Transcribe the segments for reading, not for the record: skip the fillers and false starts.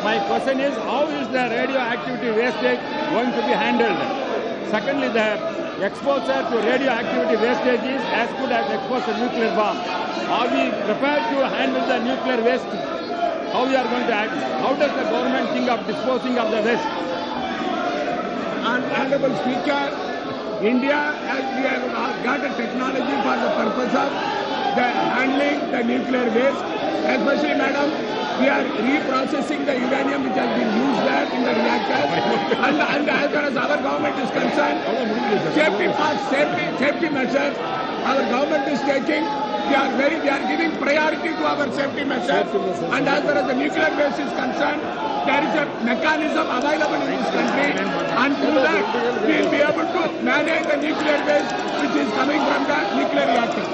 My question is, how is the radioactivity wastage going to be handled? Secondly, the exposure to radioactivity wastage is as good as exposure to nuclear bomb. Are we prepared to handle the nuclear waste? How we are going to act? How does the government think of disposing of the waste? Honorable Speaker, India we have got a technology for the purpose of handling the nuclear waste. Especially, madam, we are reprocessing the uranium which has been used there in the reactor. and as far as our government is concerned, safety measures our government is taking. We are giving priority to our safety measures. And as far as the nuclear waste is concerned, there is a mechanism available in this country, and through that we will be able to manage the nuclear waste which is coming from the nuclear reactors.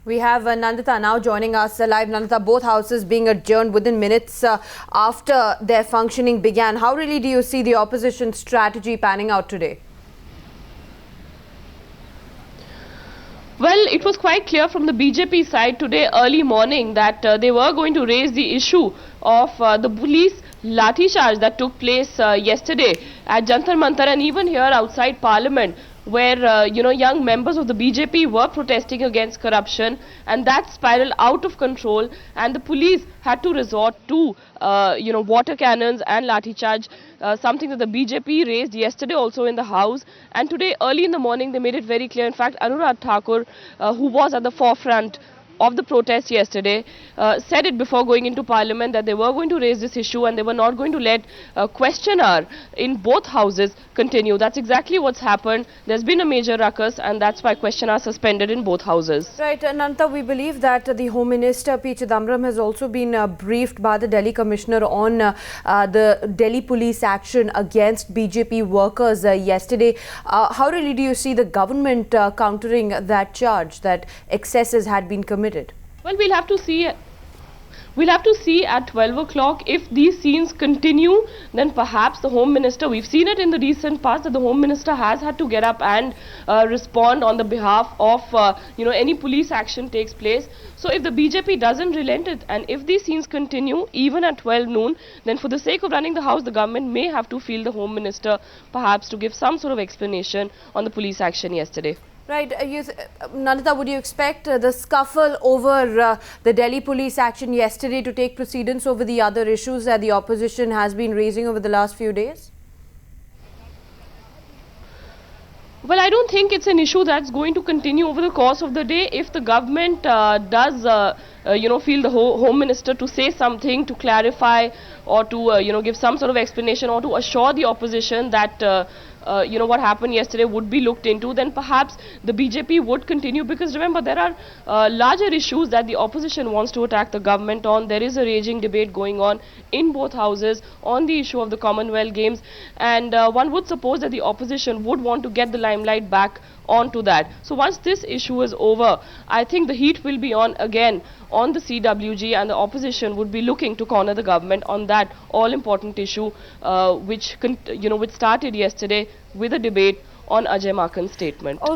We have Nandita now joining us live. Nandita, both houses being adjourned within minutes after their functioning began. How really do you see the opposition strategy panning out today? Well, it was quite clear from the BJP side today early morning that they were going to raise the issue of the police lathi charge that took place yesterday at Jantar Mantar and even here outside Parliament, where young members of the BJP were protesting against corruption, and that spiraled out of control, and the police had to resort to water cannons and lathi charge, something that the BJP raised yesterday also in the House, and today early in the morning they made it very clear. In fact, Anurag Thakur, who was at the forefront of the protest yesterday, said it before going into Parliament that they were going to raise this issue and they were not going to let question hour in both houses continue. That's exactly what's happened. There's been a major ruckus, and that's why question hour suspended in both houses. Right, Nanta, we believe that the Home Minister P. Chidambaram has also been briefed by the Delhi Commissioner on the Delhi police action against BJP workers yesterday. How really do you see the government countering that charge that excesses had been committed? Well, we'll have to see. We'll have to see at 12 o'clock if these scenes continue. Then perhaps the Home Minister, we've seen it in the recent past that the Home Minister has had to get up and respond on the behalf of any police action takes place. So if the BJP doesn't relent it, and if these scenes continue even at 12 noon, then for the sake of running the House, the government may have to feel the Home Minister perhaps to give some sort of explanation on the police action yesterday. Right. Nandita, would you expect the scuffle over the Delhi police action yesterday to take precedence over the other issues that the opposition has been raising over the last few days? Well, I don't think it's an issue that's going to continue over the course of the day. If the government does, feel the Home Minister to say something, to clarify, or to, give some sort of explanation, or to assure the opposition that what happened yesterday would be looked into, then perhaps the BJP would continue, because remember, there are larger issues that the opposition wants to attack the government on. There is a raging debate going on in both houses on the issue of the Commonwealth Games, and one would suppose that the opposition would want to get the limelight back onto that. So once this issue is over, I think the heat will be on again on the CWG, and the opposition would be looking to corner the government on that all-important issue, which started yesterday with a debate on Ajay Makhan's statement.